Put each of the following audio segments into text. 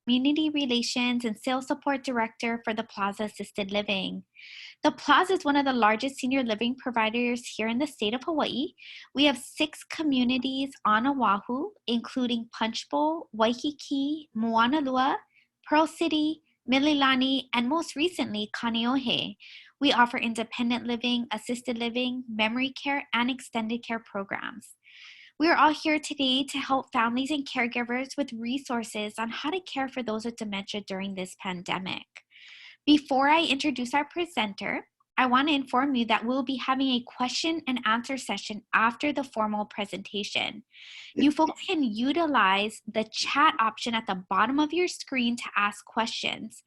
Community Relations and Sales Support Director for the Plaza Assisted Living. The Plaza is one of the largest senior living providers here in the state of Hawaii. We have 6 communities on Oahu, including Punchbowl, Waikiki, Moanalua, Pearl City, Mililani, and most recently, Kaneohe. We offer independent living, assisted living, memory care, and extended care programs. We are all here today to help families and caregivers with resources on how to care for those with dementia during this pandemic. Before I introduce our presenter, I want to inform you that we'll be having a question and answer session after the formal presentation. You folks can utilize the chat option at the bottom of your screen to ask questions.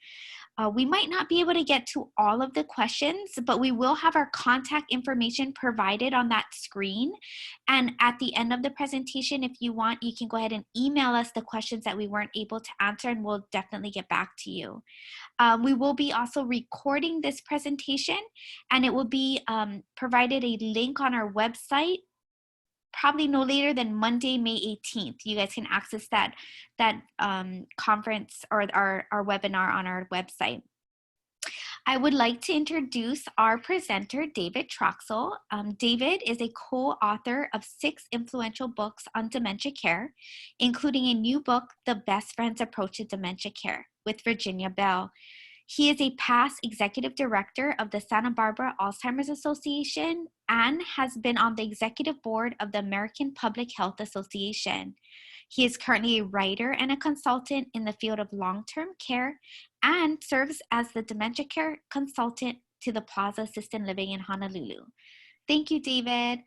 We might not be able to get to all of the questions, but we will have our contact information provided on that screen. And at the end of the presentation, if you want, you can go ahead and email us the questions that we weren't able to answer, and we'll definitely get back to you. We will be also recording this presentation, and it will be provided a link on our website probably no later than Monday, May 18th. You guys can access that conference or our webinar on our website. I would like to introduce our presenter, David Troxel. David is a co-author of 6 influential books on dementia care, including a new book, The Best Friends Approach to Dementia Care, with Virginia Bell. He is a past executive director of the Santa Barbara Alzheimer's Association and has been on the executive board of the American Public Health Association. He is currently a writer and a consultant in the field of long-term care and serves as the dementia care consultant to the Plaza Assisted Living in Honolulu. Thank you, David.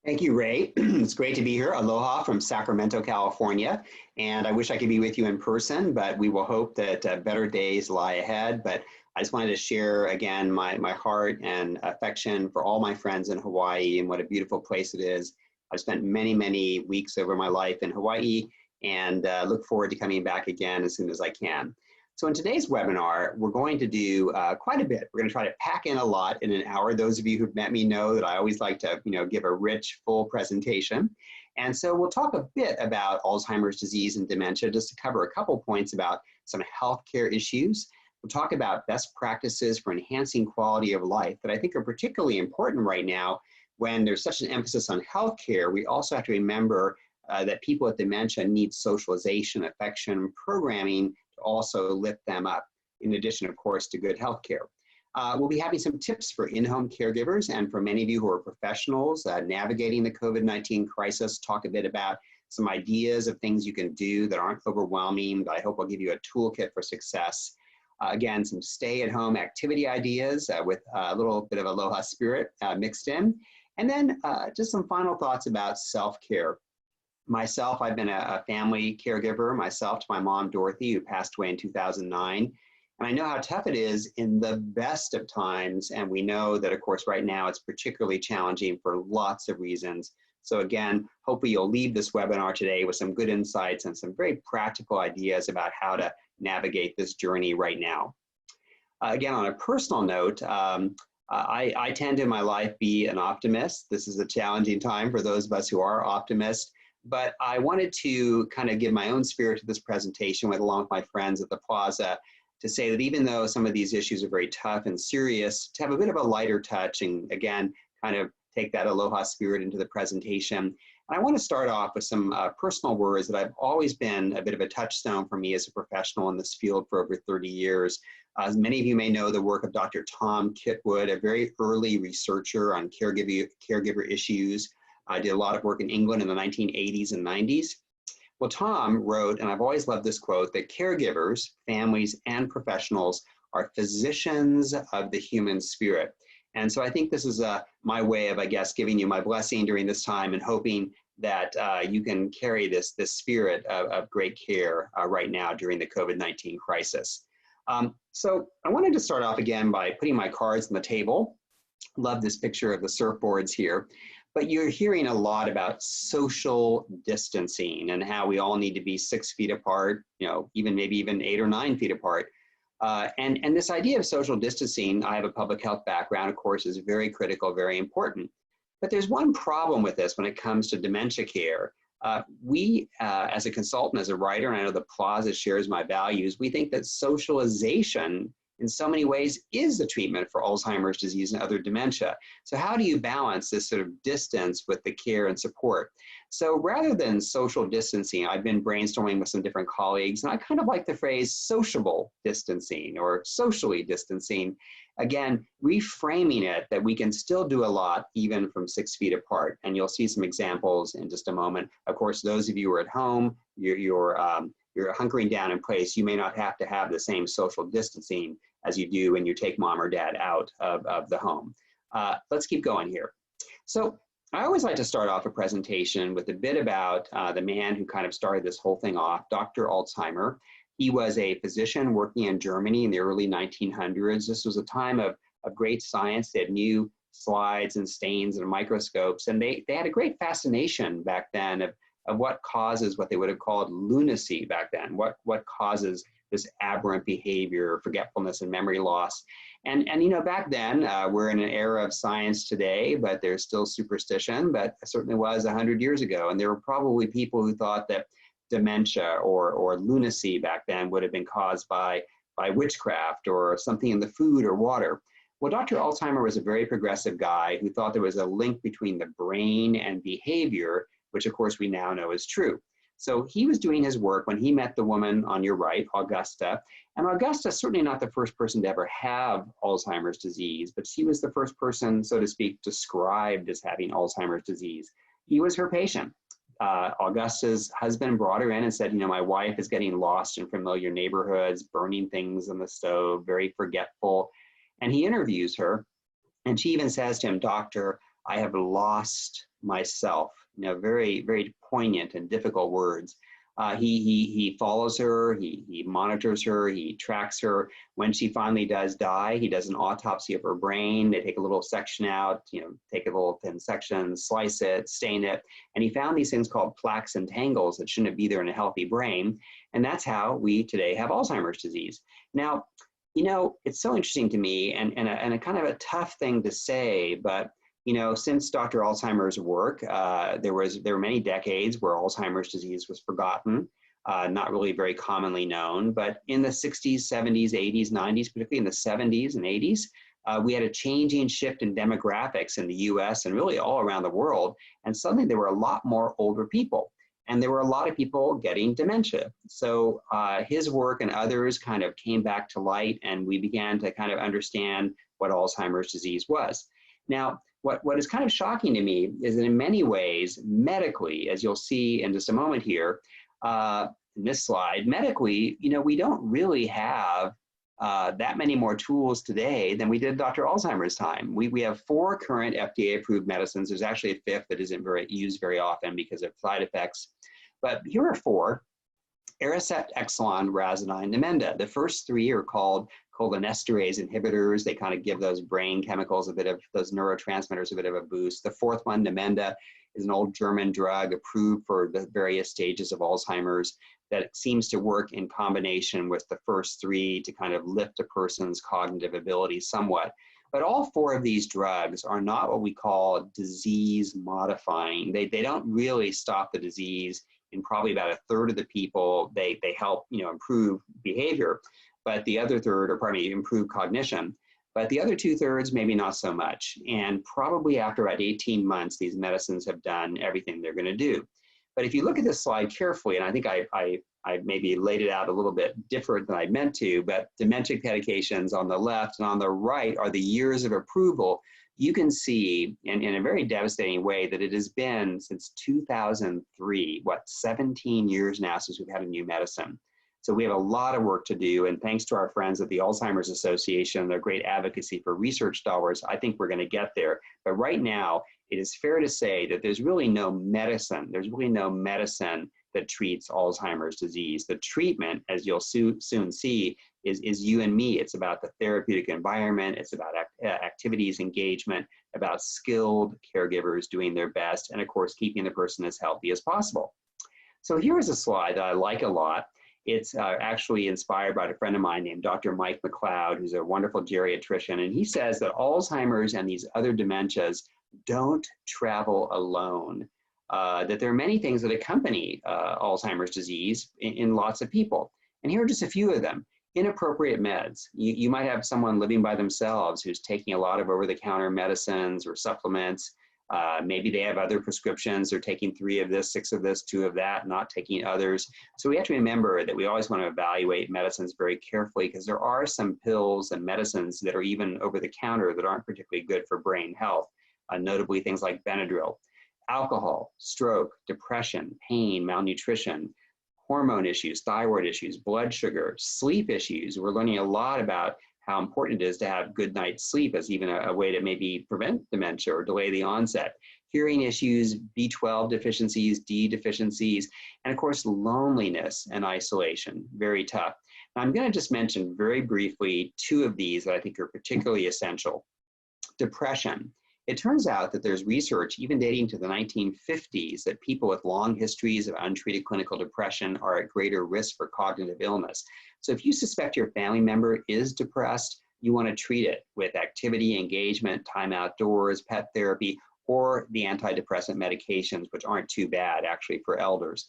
Thank you, Ray. It's great to be here. Aloha from Sacramento, California. And I wish I could be with you in person, but we will hope that better days lie ahead. But I just wanted to share again my heart and affection for all my friends in Hawaii and what a beautiful place it is. I've spent many, many weeks over my life in Hawaii and look forward to coming back again as soon as I can. So in today's webinar, we're going to do quite a bit. We're going to try to pack in a lot in an hour. Those of you who've met me know that I always like to, give a rich, full presentation. And so we'll talk a bit about Alzheimer's disease and dementia, just to cover a couple points about some healthcare issues. We'll talk about best practices for enhancing quality of life that I think are particularly important right now when there's such an emphasis on healthcare. We also have to remember that people with dementia need socialization, affection, programming to also lift them up, in addition, of course, to good health care. We'll be having some tips for in-home caregivers, and for many of you who are professionals navigating the COVID-19 crisis, talk a bit about some ideas of things you can do that aren't overwhelming, but I hope will give you a toolkit for success. Again, some stay-at-home activity ideas with a little bit of aloha spirit mixed in. And then just some final thoughts about self-care. Myself, I've been a family caregiver myself to my mom, Dorothy, who passed away in 2009. And I know how tough it is in the best of times. And we know that, of course, right now it's particularly challenging for lots of reasons. So again, hopefully you'll leave this webinar today with some good insights and some very practical ideas about how to navigate this journey right now. Again, on a personal note, I tend to in my life be an optimist. This is a challenging time for those of us who are optimists. But I wanted to kind of give my own spirit to this presentation along with my friends at the Plaza to say that even though some of these issues are very tough and serious, to have a bit of a lighter touch and again, kind of take that aloha spirit into the presentation. And I want to start off with some personal words that have always been a bit of a touchstone for me as a professional in this field for over 30 years. As many of you may know the work of Dr. Tom Kitwood, a very early researcher on caregiver issues. I did a lot of work in England in the 1980s and 90s. Well, Tom wrote, and I've always loved this quote, that caregivers, families, and professionals are physicians of the human spirit. And so I think this is my way of, I guess, giving you my blessing during this time and hoping that you can carry this spirit of great care right now during the COVID-19 crisis. So I wanted to start off again by putting my cards on the table. Love this picture of the surfboards here. But you're hearing a lot about social distancing and how we all need to be 6 feet apart, maybe even 8 or 9 feet apart. And this idea of social distancing, I have a public health background, of course, is very critical, very important. But there's one problem with this when it comes to dementia care As a consultant, as a writer, and I know the Plaza shares my values, we think that socialization in so many ways is the treatment for Alzheimer's disease and other dementia. So how do you balance this sort of distance with the care and support? So rather than social distancing, I've been brainstorming with some different colleagues, and I kind of like the phrase sociable distancing or socially distancing. Again, reframing it that we can still do a lot even from 6 feet apart. And you'll see some examples in just a moment. Of course, those of you who are at home, you're hunkering down in place. You may not have to have the same social distancing as you do when you take mom or dad out of the home. Let's keep going here. So I always like to start off a presentation with a bit about the man who kind of started this whole thing off, Dr. Alzheimer. He was a physician working in Germany in the early 1900s. This was a time of great science. They had new slides and stains and microscopes, and they had a great fascination back then of what causes what they would have called lunacy back then, what causes this aberrant behavior, forgetfulness and memory loss. And you know, back then, we're in an era of science today, but there's still superstition, but it certainly was 100 years ago. And there were probably people who thought that dementia or lunacy back then would have been caused by witchcraft or something in the food or water. Well, Dr. Alzheimer was a very progressive guy who thought there was a link between the brain and behavior, which of course we now know is true. So he was doing his work when he met the woman on your right, Auguste. And Auguste is certainly not the first person to ever have Alzheimer's disease, but she was the first person, so to speak, described as having Alzheimer's disease. He was her patient. Auguste's husband brought her in and said, you know, my wife is getting lost in familiar neighborhoods, burning things on the stove, very forgetful. And he interviews her, and she even says to him, "Doctor, I have lost myself." You know, very, very poignant and difficult words. He follows her, he monitors her, he tracks her. When she finally does die, he does an autopsy of her brain. They take a little section out, you know, take a little thin section, slice it, stain it. And he found these things called plaques and tangles that shouldn't be there in a healthy brain. And that's how we today have Alzheimer's disease. Now, you know, it's so interesting to me and a kind of a tough thing to say, but you know, since Dr. Alzheimer's work, there were many decades where Alzheimer's disease was forgotten, not really very commonly known. But in the 60s, 70s, 80s, 90s, particularly in the 70s and 80s, we had a changing shift in demographics in the US and really all around the world. And suddenly there were a lot more older people. And there were a lot of people getting dementia. So his work and others kind of came back to light, and we began to kind of understand what Alzheimer's disease was. Now, what is kind of shocking to me is that in many ways, medically, as you'll see in just a moment here, in this slide, medically, you know, we don't really have that many more tools today than we did at Dr. Alzheimer's time. We have 4 current FDA-approved medicines. There's actually a 5th that isn't used very often because of side effects. But here are 4. Aricept, Exelon, Razanine, Namenda. The first 3 are called cholinesterase inhibitors. They kind of give those brain chemicals those neurotransmitters a bit of a boost. The 4th one, Namenda, is an old German drug approved for the various stages of Alzheimer's that seems to work in combination with the first 3 to kind of lift a person's cognitive ability somewhat. But all 4 of these drugs are not what we call disease modifying. They don't really stop the disease in probably about a third of the people. They help, you know, improve behavior, but the other third, or pardon me, improve cognition. But the other 2/3, maybe not so much. And probably after about 18 months, these medicines have done everything they're going to do. But if you look at this slide carefully, and I think I maybe laid it out a little bit different than I meant to, but dementia medications on the left and on the right are the years of approval. You can see in a very devastating way that it has been since 2003, 17 years now since we've had a new medicine. So we have a lot of work to do, and thanks to our friends at the Alzheimer's Association, their great advocacy for research dollars, I think we're going to get there. But right now, it is fair to say that there's really no medicine. There's really no medicine that treats Alzheimer's disease. The treatment, as you'll soon see, is you and me. It's about the therapeutic environment. It's about activities, engagement, about skilled caregivers doing their best, and of course, keeping the person as healthy as possible. So here is a slide that I like a lot. It's actually inspired by a friend of mine named Dr. Mike McLeod, who's a wonderful geriatrician, and he says that Alzheimer's and these other dementias don't travel alone. that there are many things that accompany Alzheimer's disease in lots of people. And here are just a few of them. Inappropriate meds. You might have someone living by themselves who's taking a lot of over-the-counter medicines or supplements. Maybe they have other prescriptions. They're taking 3 of this, 6 of this, 2 of that, not taking others. So we have to remember that we always want to evaluate medicines very carefully, because there are some pills and medicines that are even over the counter that aren't particularly good for brain health, notably things like Benadryl. Alcohol, stroke, depression, pain, malnutrition, hormone issues, thyroid issues, blood sugar, sleep issues. We're learning a lot about how important it is to have good night's sleep as even a way to maybe prevent dementia or delay the onset. Hearing issues, B12 deficiencies, D deficiencies, and of course, loneliness and isolation, very tough. Now, I'm going to just mention very briefly 2 of these that I think are particularly essential. Depression. It turns out that there's research, even dating to the 1950s, that people with long histories of untreated clinical depression are at greater risk for cognitive illness. So if you suspect your family member is depressed, you want to treat it with activity, engagement, time outdoors, pet therapy, or the antidepressant medications, which aren't too bad actually for elders.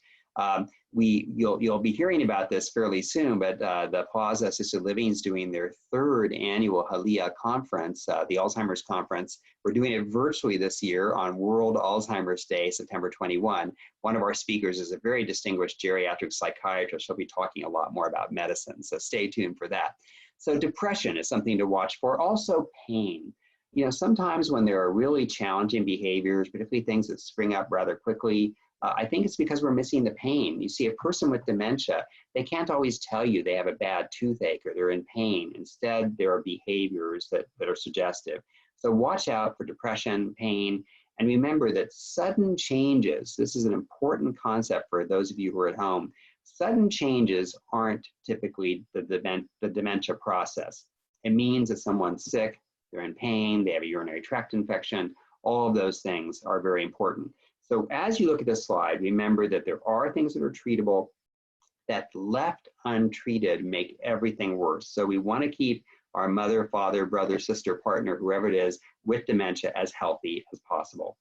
You'll be hearing about this fairly soon, but the Plaza Assisted Living is doing their 3rd annual Hali'a conference, the Alzheimer's conference. We're doing it virtually this year on World Alzheimer's Day, September 21. One of our speakers is a very distinguished geriatric psychiatrist. She'll be talking a lot more about medicine, so stay tuned for that. So depression is something to watch for. Also pain. You know, sometimes when there are really challenging behaviors, particularly things that spring up rather quickly, I think it's because we're missing the pain. You see, a person with dementia, they can't always tell you they have a bad toothache or they're in pain. Instead, there are behaviors that are suggestive. So watch out for depression, pain, and remember that sudden changes, this is an important concept for those of you who are at home, sudden changes aren't typically the dementia process. It means that someone's sick, they're in pain, they have a urinary tract infection. All of those things are very important. So as you look at this slide, remember that there are things that are treatable that left untreated make everything worse. So we want to keep our mother, father, brother, sister, partner, whoever it is, with dementia as healthy as possible.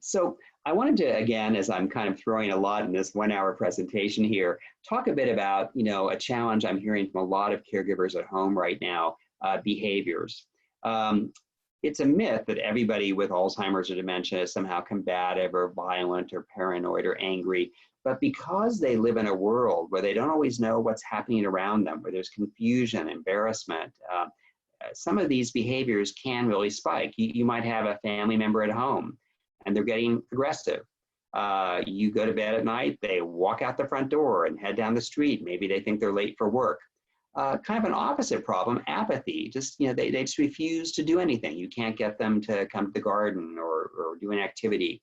So I wanted to, again, as I'm kind of throwing a lot in this 1-hour presentation here, talk a bit about, you know, a challenge I'm hearing from a lot of caregivers at home right now, behaviors. It's a myth that everybody with Alzheimer's or dementia is somehow combative or violent or paranoid or angry. But because they live in a world where they don't always know what's happening around them, where there's confusion, embarrassment, some of these behaviors can really spike. You might have a family member at home and they're getting aggressive. You go to bed at night, they walk out the front door and head down the street. Maybe they think they're late for work. Kind of an opposite problem, apathy. Just, you know, they just refuse to do anything. You can't get them to come to the garden or do an activity.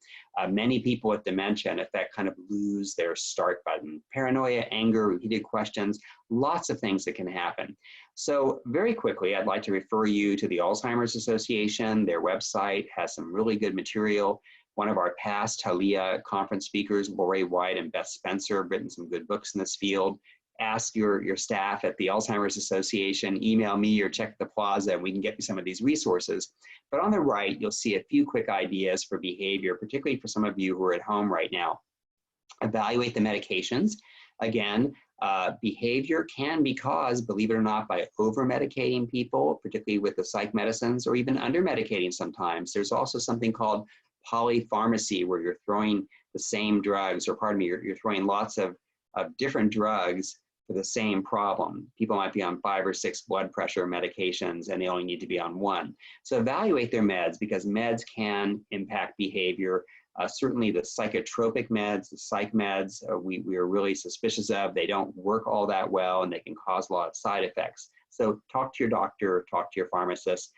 Many people with dementia, in effect, kind of lose their start button. Paranoia, anger, repeated questions, lots of things that can happen. So very quickly, I'd like to refer you to the Alzheimer's Association. Their website has some really good material. One of our past Hali'a conference speakers, Lori White and Beth Spencer, have written some good books in this field. Ask your staff at the Alzheimer's Association, email me or check the Plaza, and we can get you some of these resources. But on the right, you'll see a few quick ideas for behavior, particularly for some of you who are at home right now. Evaluate the medications. Again, behavior can be caused, believe it or not, by over-medicating people, particularly with the psych medicines, or even under-medicating sometimes. There's also something called polypharmacy, where you're throwing the same drugs, or pardon me, you're throwing lots of different drugs for the same problem. People might be on 5 or 6 blood pressure medications and they only need to be on 1. So evaluate their meds, because meds can impact behavior. Certainly the psychotropic meds, the psych meds, we are really suspicious of. They don't work all that well and they can cause a lot of side effects. So talk to your doctor, talk to your pharmacist.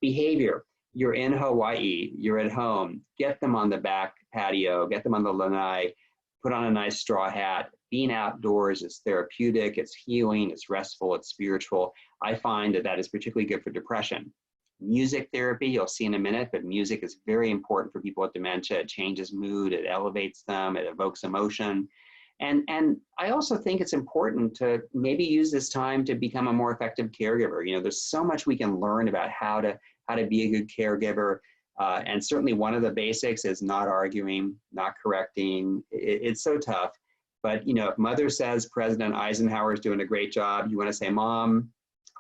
Behavior. You're in Hawaii, you're at home, get them on the back patio, get them on the lanai, put on a nice straw hat. Being outdoors is therapeutic, it's healing, it's restful, it's spiritual. I find that that is particularly good for depression. Music therapy, you'll see in a minute, but music is very important for people with dementia. It changes mood, it elevates them, it evokes emotion. And I also think it's important to maybe use this time to become a more effective caregiver. You know, there's so much we can learn about how to be a good caregiver. And certainly one of the basics is not arguing, not correcting. It's so tough. But if mother says President Eisenhower is doing a great job, you want to say, Mom,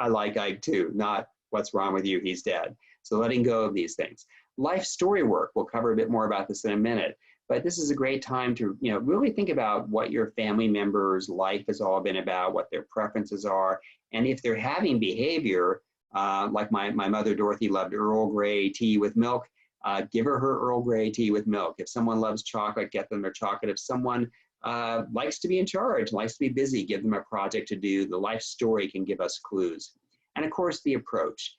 I like Ike too, not what's wrong with you, he's dead. So letting go of these things. Life story work, we'll cover a bit more about this in a minute. But this is a great time to really think about what your family members' life has all been about, what their preferences are. And if they're having behavior, like my mother, Dorothy, loved Earl Grey tea with milk, give her Earl Grey tea with milk. If someone loves chocolate, get them their chocolate. If someone likes to be in charge, likes to be busy, give them a project to do. The life story can give us clues. And of course, the approach.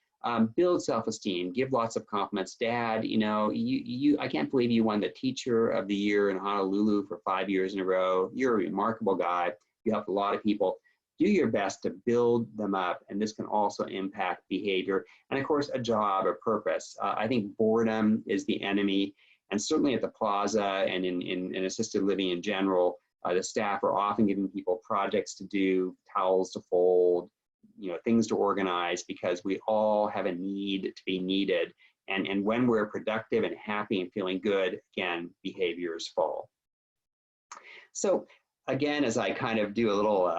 Build self-esteem, give lots of compliments. Dad, I can't believe you won the Teacher of the Year in Honolulu for 5 years in a row. You're a remarkable guy. You helped a lot of people. Do your best to build them up, and this can also impact behavior. And of course, a job, a purpose. I think boredom is the enemy, and certainly at the Plaza and in assisted living in general, the staff are often giving people projects to do, towels to fold, things to organize, because we all have a need to be needed. And when we're productive and happy and feeling good, again, behaviors fall. So again, as I kind of do a little,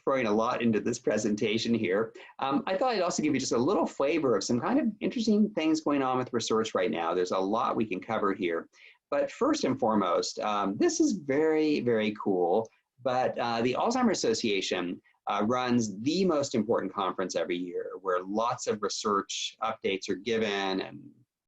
throwing a lot into this presentation here, I thought I'd also give you just a little flavor of some kind of interesting things going on with research right now. There's a lot we can cover here. But first and foremost, this is very, very cool. But the Alzheimer's Association runs the most important conference every year, where lots of research updates are given and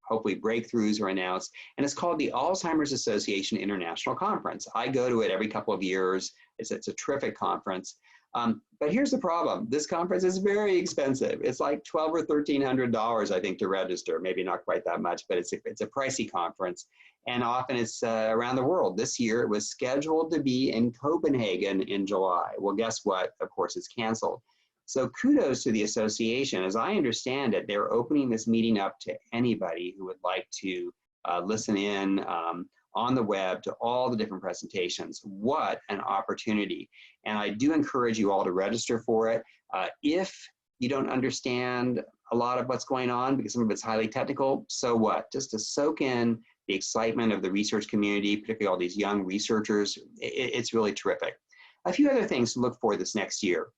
hopefully breakthroughs are announced. And it's called the Alzheimer's Association International Conference. I go to it every couple of years. It's a terrific conference. But here's the problem. This conference is very expensive. It's like $1,200 or $1,300, I think, to register. Maybe not quite that much, but it's a pricey conference. And often it's around the world. This year, it was scheduled to be in Copenhagen in July. Well, guess what? Of course, it's canceled. So kudos to the association. As I understand it, they're opening this meeting up to anybody who would like to listen in on the web to all the different presentations. What an opportunity. And I do encourage you all to register for it. If you don't understand a lot of what's going on, because some of it's highly technical, so what? Just to soak in the excitement of the research community, particularly all these young researchers, it's really terrific. A few other things to look for this next year.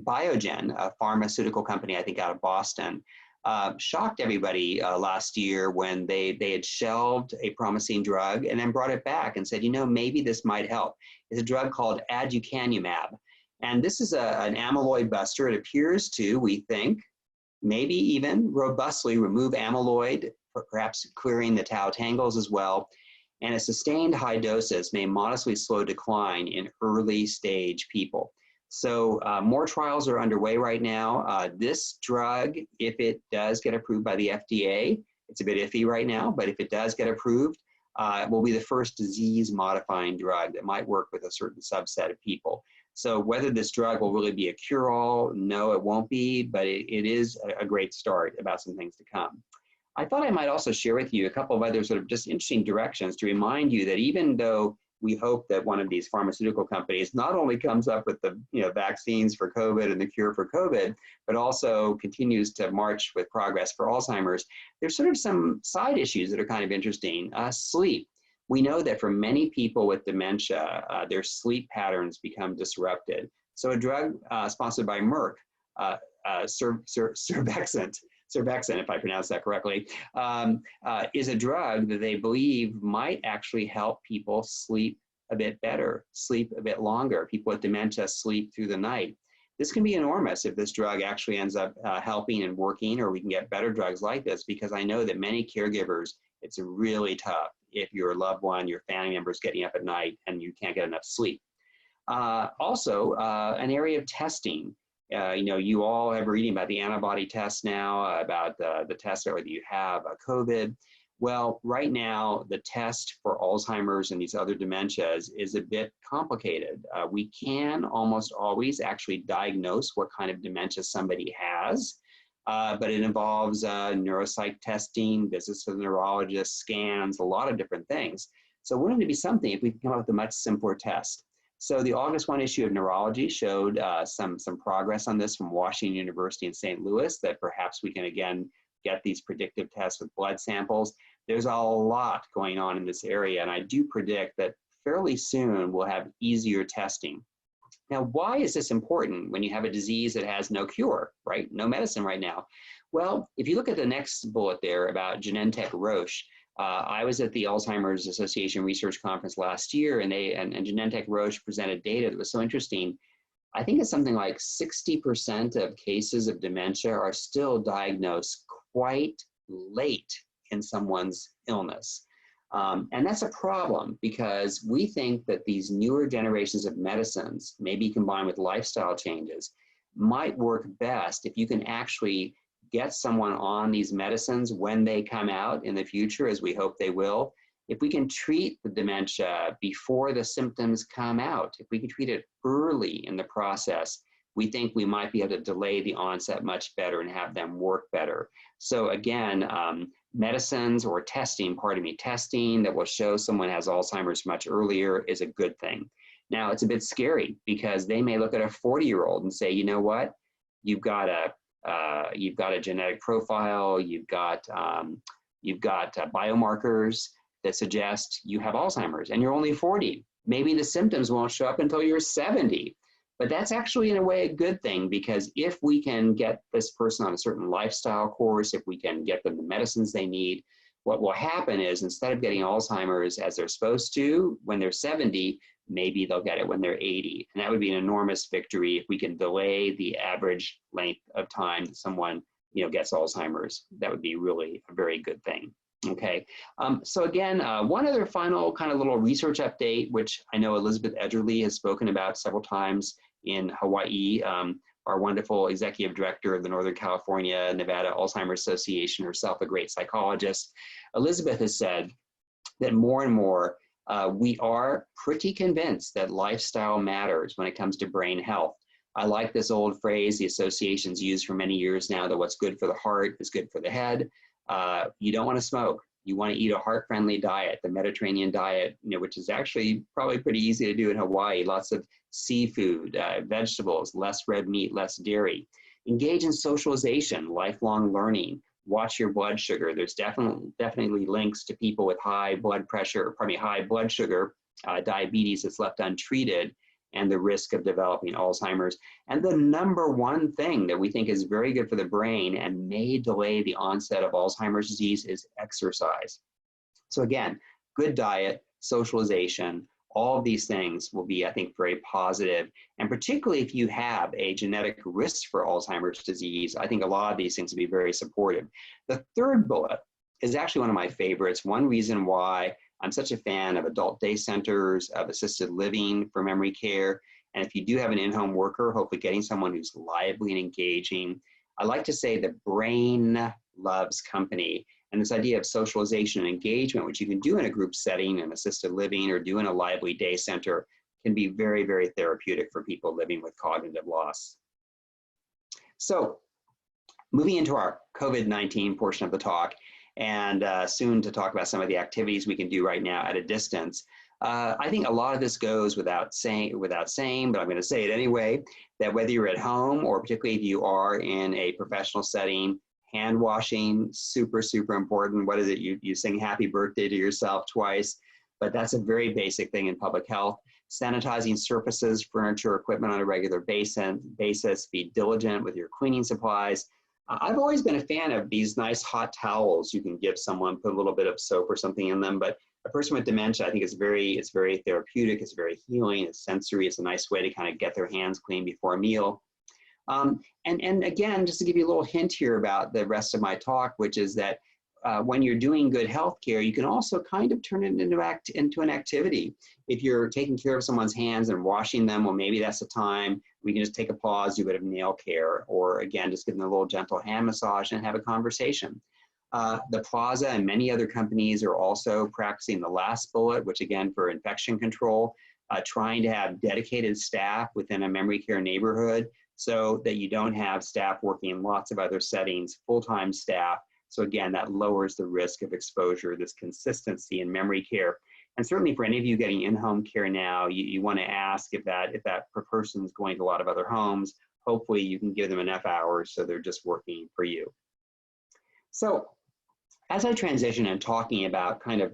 Biogen, a pharmaceutical company, I think out of Boston, shocked everybody last year when they had shelved a promising drug and then brought it back and said, maybe this might help. It's a drug called aducanumab. And this is an amyloid buster. It appears to, we think, maybe even robustly remove amyloid, perhaps clearing the tau tangles as well. And a sustained high doses may modestly slow decline in early stage people. So more trials are underway right now. This drug, if it does get approved by the FDA, it's a bit iffy right now, but if it does get approved, it will be the first disease-modifying drug that might work with a certain subset of people. So whether this drug will really be a cure-all, no, it won't be, but it is a great start about some things to come. I thought I might also share with you a couple of other sort of just interesting directions to remind you that even though we hope that one of these pharmaceutical companies not only comes up with the vaccines for COVID and the cure for COVID, but also continues to march with progress for Alzheimer's, there's sort of some side issues that are kind of interesting. Sleep. We know that for many people with dementia, their sleep patterns become disrupted. So a drug sponsored by Merck, Survexant, if I pronounce that correctly, is a drug that they believe might actually help people sleep a bit better, sleep a bit longer. People with dementia sleep through the night. This can be enormous if this drug actually ends up helping and working, or we can get better drugs like this, because I know that many caregivers, it's really tough if your loved one, your family member is getting up at night and you can't get enough sleep. Also, an area of testing. You all have reading about the antibody test now, about the test whether you have COVID. Well, right now, the test for Alzheimer's and these other dementias is a bit complicated. We can almost always actually diagnose what kind of dementia somebody has, but it involves neuropsych testing, visits to the neurologist, scans, a lot of different things. So wouldn't it be something if we could come up with a much simpler test? So the August 1 issue of Neurology showed some progress on this from Washington University in St. Louis, that perhaps we can again get these predictive tests with blood samples. There's a lot going on in this area, and I do predict that fairly soon we'll have easier testing. Now, why is this important when you have a disease that has no cure, right? No medicine right now. Well, if you look at the next bullet there about Genentech Roche, I was at the Alzheimer's Association Research Conference last year, and Genentech Roche presented data that was so interesting. I think it's something like 60% of cases of dementia are still diagnosed quite late in someone's illness. And that's a problem because we think that these newer generations of medicines, maybe combined with lifestyle changes, might work best if you can actually get someone on these medicines when they come out in the future, as we hope they will. If we can treat the dementia before the symptoms come out, if we can treat it early in the process, we think we might be able to delay the onset much better and have them work better. So again, medicines or testing that will show someone has Alzheimer's much earlier is a good thing. Now, it's a bit scary because they may look at a 40-year-old and say, you know what, you've got a genetic profile, you've got biomarkers that suggest you have Alzheimer's and you're only 40. Maybe the symptoms won't show up until you're 70. But that's actually in a way a good thing, because if we can get this person on a certain lifestyle course, if we can get them the medicines they need, what will happen is instead of getting Alzheimer's as they're supposed to when they're 70, maybe they'll get it when they're 80. And that would be an enormous victory if we can delay the average length of time that someone gets Alzheimer's. That would be really a very good thing. Okay, so again, one other final kind of little research update, which I know Elizabeth Edgerly has spoken about several times in Hawaii, our wonderful executive director of the Northern California, Nevada Alzheimer's Association, herself a great psychologist. Elizabeth has said that more and more we are pretty convinced that lifestyle matters when it comes to brain health. I like this old phrase the association's used for many years now, that what's good for the heart is good for the head. You don't want to smoke. You want to eat a heart-friendly diet, the Mediterranean diet, which is actually probably pretty easy to do in Hawaii. Lots of seafood, vegetables, less red meat, less dairy. Engage in socialization, lifelong learning. Watch your blood sugar. There's definitely links to people with high blood sugar, diabetes that's left untreated, and the risk of developing Alzheimer's. And the number one thing that we think is very good for the brain and may delay the onset of Alzheimer's disease is exercise. So again, good diet, socialization, all of these things will be, I think, very positive. And particularly if you have a genetic risk for Alzheimer's disease, I think a lot of these things will be very supportive. The third bullet is actually one of my favorites. One reason why I'm such a fan of adult day centers, of assisted living for memory care. And if you do have an in-home worker, hopefully getting someone who's lively and engaging. I like to say the brain loves company. And this idea of socialization and engagement, which you can do in a group setting in assisted living or do in a lively day center, can be very, very therapeutic for people living with cognitive loss. So moving into our COVID-19 portion of the talk, and soon to talk about some of the activities we can do right now at a distance. I think a lot of this goes without saying, but I'm going to say it anyway, that whether you're at home or particularly if you are in a professional setting, hand washing, super, super important. What is it? You sing happy birthday to yourself twice, but that's a very basic thing in public health. Sanitizing surfaces, furniture, equipment on a regular basis. Be diligent with your cleaning supplies. I've always been a fan of these nice hot towels you can give someone, put a little bit of soap or something in them. But a person with dementia, I think it's very therapeutic, it's very healing, it's sensory, it's a nice way to kind of get their hands clean before a meal. And again, just to give you a little hint here about the rest of my talk, which is that when you're doing good healthcare, you can also kind of turn it into an activity. If you're taking care of someone's hands and washing them, well, maybe that's the time we can just take a pause, do a bit of nail care, or again, just give them a little gentle hand massage and have a conversation. The Plaza and many other companies are also practicing the last bullet, which again, for infection control, trying to have dedicated staff within a memory care neighborhood so that you don't have staff working in lots of other settings, full-time staff. So again, that lowers the risk of exposure, this consistency in memory care. And certainly for any of you getting in-home care now, you want to ask if that person is going to a lot of other homes, hopefully you can give them enough hours so they're just working for you. So as I transition and talking about kind of,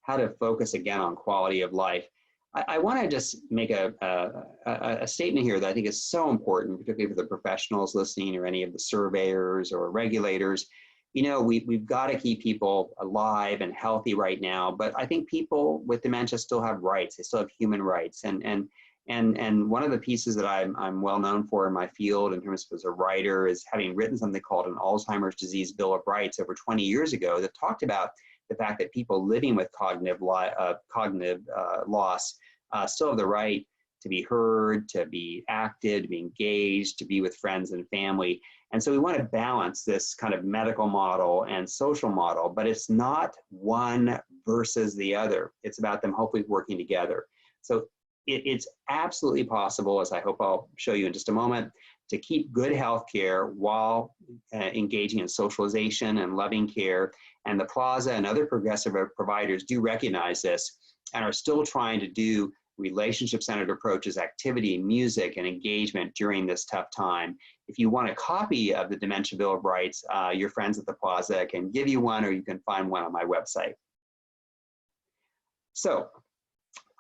how to focus again on quality of life, I want to just make a statement here that I think is so important, particularly for the professionals listening or any of the surveyors or regulators. We've got to keep people alive and healthy right now, but I think people with dementia still have rights. They still have human rights. And one of the pieces that I'm well known for in my field in terms of as a writer is having written something called an Alzheimer's Disease Bill of Rights over 20 years ago that talked about the fact that people living with cognitive loss still have the right to be heard, to be acted, to be engaged, to be with friends and family. And so we want to balance this kind of medical model and social model, but it's not one versus the other. It's about them hopefully working together. So it's absolutely possible, as I hope I'll show you in just a moment, to keep good health care while engaging in socialization and loving care. And the Plaza and other progressive providers do recognize this and are still trying to do relationship-centered approaches, activity, music, and engagement during this tough time. If you want a copy of the Dementia Bill of Rights, your friends at the Plaza can give you one, or you can find one on my website. So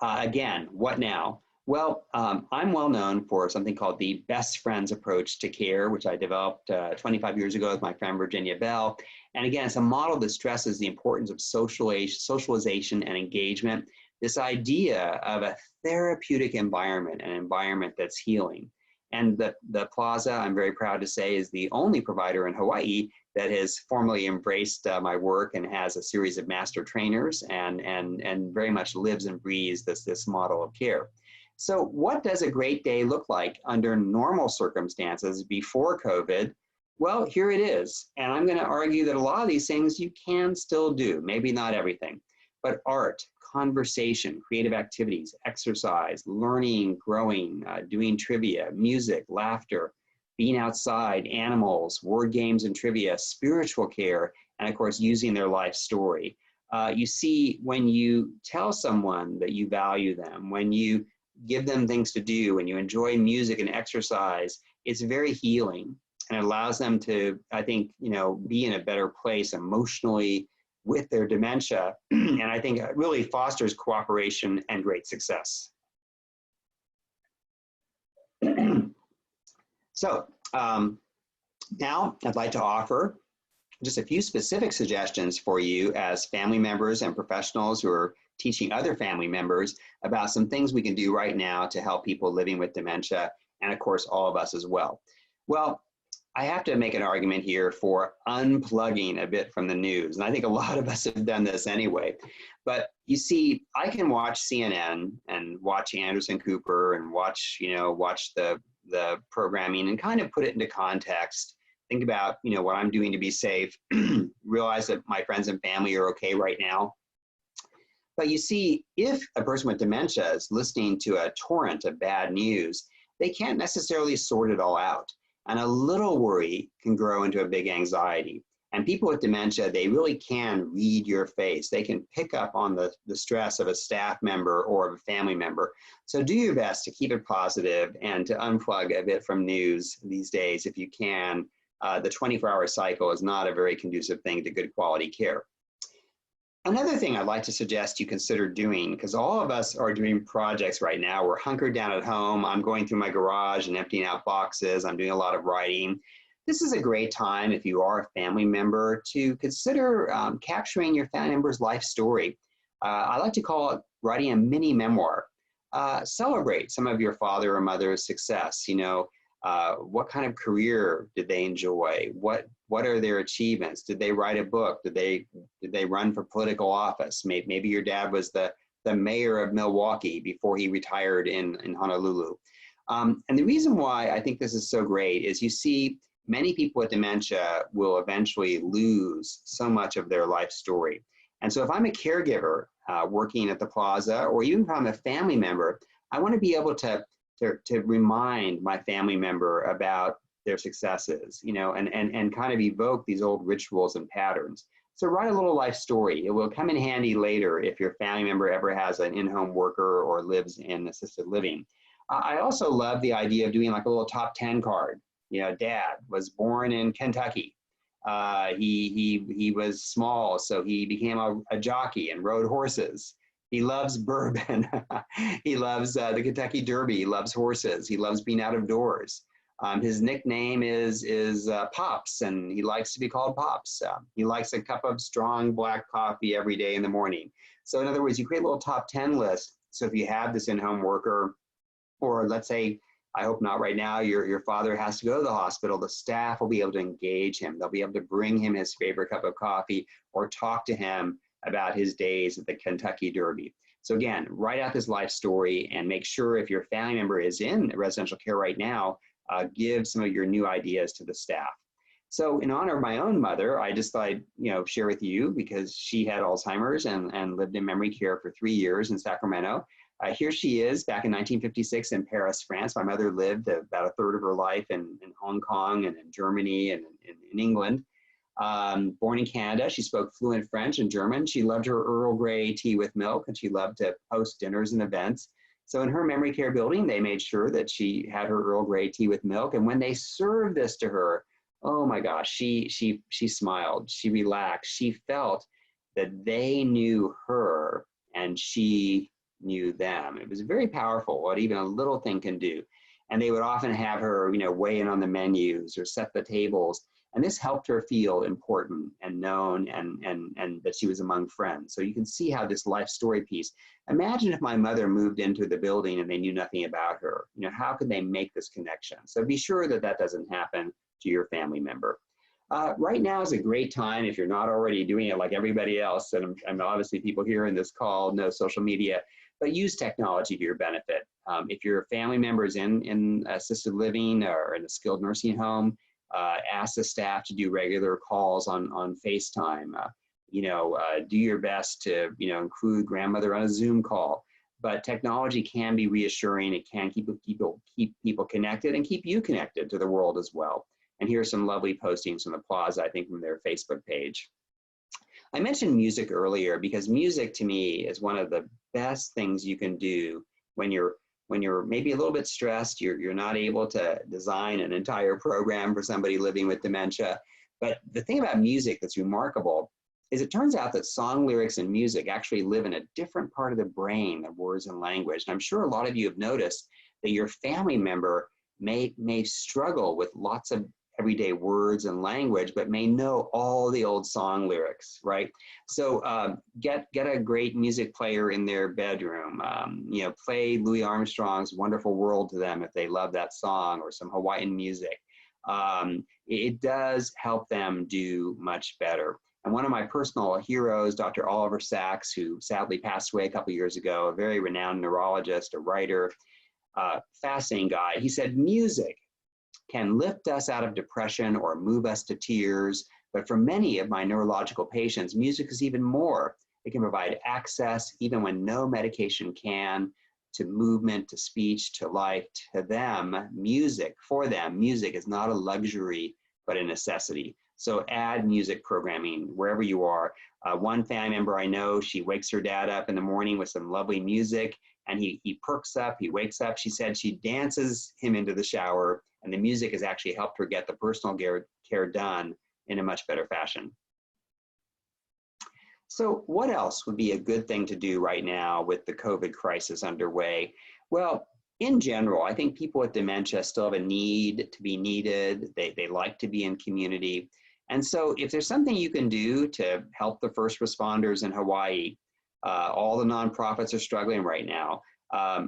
again, what now? Well, I'm well known for something called the best friends approach to care, which I developed 25 years ago with my friend Virginia Bell. And again, it's a model that stresses the importance of socialization and engagement, this idea of a therapeutic environment, an environment that's healing. And the Plaza, I'm very proud to say, is the only provider in Hawaii that has formally embraced my work and has a series of master trainers and very much lives and breathes this model of care. So what does a great day look like under normal circumstances before COVID? Well, here it is. And I'm going to argue that a lot of these things you can still do, maybe not everything, but art, conversation, creative activities, exercise, learning, growing, doing trivia, music, laughter, being outside, animals, word games and trivia, spiritual care, and of course, using their life story. You see, when you tell someone that you value them, when you give them things to do, when you enjoy music and exercise, it's very healing. And it allows them to, I think, be in a better place emotionally with their dementia. And I think it really fosters cooperation and great success. So now I'd like to offer just a few specific suggestions for you as family members and professionals who are teaching other family members about some things we can do right now to help people living with dementia, and of course, all of us as well. Well, I have to make an argument here for unplugging a bit from the news. And I think a lot of us have done this anyway. But you see, I can watch CNN and watch Anderson Cooper and watch the programming and kind of put it into context. Think about, what I'm doing to be safe, realize that my friends and family are okay right now. But you see, if a person with dementia is listening to a torrent of bad news, they can't necessarily sort it all out. And a little worry can grow into a big anxiety. And people with dementia, they really can read your face. They can pick up on the stress of a staff member or of a family member. So do your best to keep it positive and to unplug a bit from news these days if you can. The 24-hour cycle is not a very conducive thing to good quality care. Another thing I'd like to suggest you consider doing, because all of us are doing projects right now. We're hunkered down at home. I'm going through my garage and emptying out boxes. I'm doing a lot of writing. This is a great time, if you are a family member, to consider capturing your family member's life story. I like to call it writing a mini memoir. Celebrate some of your father or mother's success. What kind of career did they enjoy? What are their achievements? Did they write a book? Did they run for political office? Maybe your dad was the mayor of Milwaukee before he retired in Honolulu. And the reason why I think this is so great is you see many people with dementia will eventually lose so much of their life story. And so if I'm a caregiver working at the Plaza, or even if I'm a family member, I want to be able to remind my family member about their successes, and kind of evoke these old rituals and patterns. So write a little life story. It will come in handy later if your family member ever has an in-home worker or lives in assisted living. I also love the idea of doing like a little top 10 card. Dad was born in Kentucky, He was small, so he became a jockey and rode horses. He loves bourbon. He loves the Kentucky Derby. He loves horses. He loves being out of doors. His nickname is Pops, and he likes to be called Pops. He likes a cup of strong black coffee every day in the morning. So in other words, you create a little top 10 list. So if you have this in-home worker, or let's say, I hope not right now, your father has to go to the hospital, the staff will be able to engage him. They'll be able to bring him his favorite cup of coffee or talk to him about his days at the Kentucky Derby. So again, write out this life story and make sure if your family member is in residential care right now, give some of your new ideas to the staff. So in honor of my own mother, I just thought I'd share with you, because she had Alzheimer's and lived in memory care for 3 years in Sacramento. Here she is back in 1956 in Paris, France. My mother lived about a third of her life in Hong Kong and in Germany and in England. Born in Canada, she spoke fluent French and German. She loved her Earl Grey tea with milk, and she loved to host dinners and events. So in her memory care building, they made sure that she had her Earl Grey tea with milk. And when they served this to her, oh my gosh, she smiled, she relaxed. She felt that they knew her and she knew them. It was very powerful what even a little thing can do. And they would often have her, weigh in on the menus or set the tables. And this helped her feel important and known and that she was among friends. So you can see how this life story piece, imagine if my mother moved into the building and they knew nothing about her. How could they make this connection? So be sure that that doesn't happen to your family member. Right now is a great time, if you're not already doing it like everybody else, and obviously people here in this call know social media, but use technology to your benefit. If your family member is in assisted living or in a skilled nursing home, ask the staff to do regular calls on FaceTime. Do your best to include grandmother on a Zoom call. But technology can be reassuring. It can keep people connected and keep you connected to the world as well. And here are some lovely postings from the Plaza, I think, from their Facebook page. I mentioned music earlier because music to me is one of the best things you can do when you're maybe a little bit stressed, you're not able to design an entire program for somebody living with dementia. But the thing about music that's remarkable is it turns out that song lyrics and music actually live in a different part of the brain than words and language. And I'm sure a lot of you have noticed that your family member may struggle with lots of everyday words and language, but may know all the old song lyrics, right? So get a great music player in their bedroom. Play Louis Armstrong's Wonderful World to them if they love that song, or some Hawaiian music. It does help them do much better. And one of my personal heroes, Dr. Oliver Sacks, who sadly passed away a couple years ago, a very renowned neurologist, a writer, fascinating guy. He said, music can lift us out of depression or move us to tears. But for many of my neurological patients, music is even more. It can provide access, even when no medication can, to movement, to speech, to life. To them, music is not a luxury, but a necessity. So add music programming wherever you are. One family member I know, she wakes her dad up in the morning with some lovely music, and he perks up, he wakes up. She said she dances him into the shower, and the music has actually helped her get the personal care done in a much better fashion. So what else would be a good thing to do right now with the COVID crisis underway? Well, in general, I think people with dementia still have a need to be needed. They like to be in community. And so if there's something you can do to help the first responders in Hawaii, all the nonprofits are struggling right now.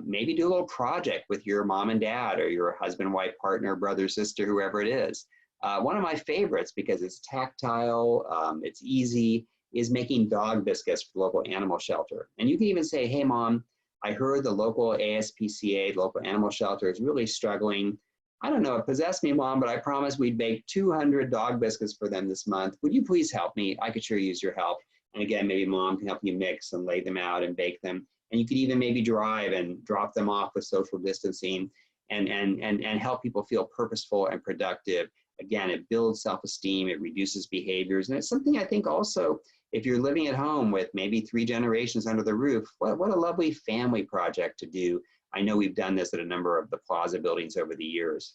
Maybe do a little project with your mom and dad, or your husband, wife, partner, brother, sister, whoever it is. One of my favorites, because it's tactile, it's easy, is making dog biscuits for the local animal shelter. And you can even say, hey mom, I heard the local ASPCA, the local animal shelter, is really struggling. I don't know, it possessed me, mom, but I promised we'd bake 200 dog biscuits for them this month. Would you please help me? I could sure use your help. And again, maybe mom can help you mix and lay them out and bake them. And you could even maybe drive and drop them off with social distancing and help people feel purposeful and productive. Again, it builds self-esteem, it reduces behaviors. And it's something I think also, if you're living at home with maybe 3 generations under the roof, what a lovely family project to do. I know we've done this at a number of the Plaza buildings over the years.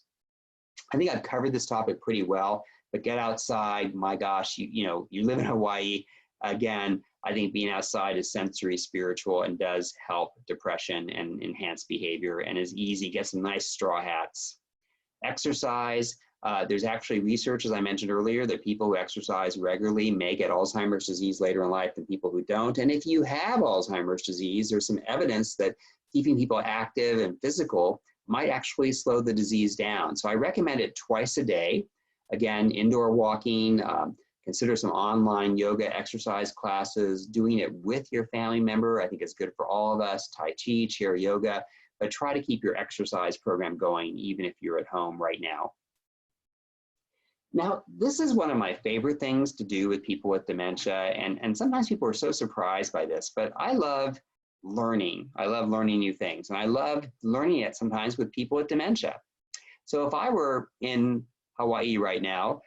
I think I've covered this topic pretty well. but get outside. My gosh, you live in Hawaii. Again, I think being outside is sensory, spiritual, and does help depression and enhance behavior, and is easy. Get some nice straw hats. Exercise. There's actually research, as I mentioned earlier, that people who exercise regularly may get Alzheimer's disease later in life than people who don't. And if you have Alzheimer's disease, there's some evidence that keeping people active and physical might actually slow the disease down. So I recommend it twice a day. Again, indoor walking, consider some online yoga exercise classes, doing it with your family member. I think it's good for all of us. Tai Chi, chair yoga, but try to keep your exercise program going even if you're at home right now. Now, this is one of my favorite things to do with people with dementia, and sometimes people are so surprised by this, but I love learning. I love learning new things, and I love learning it sometimes with people with dementia. So if I were in Hawaii right now,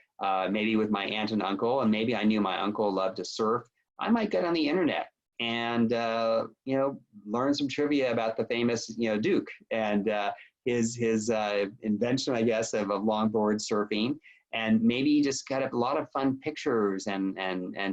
maybe with my aunt and uncle, and maybe I knew my uncle loved to surf, I might get on the internet and learn some trivia about the famous Duke and his invention, I guess, of longboard surfing. And maybe just got a lot of fun pictures and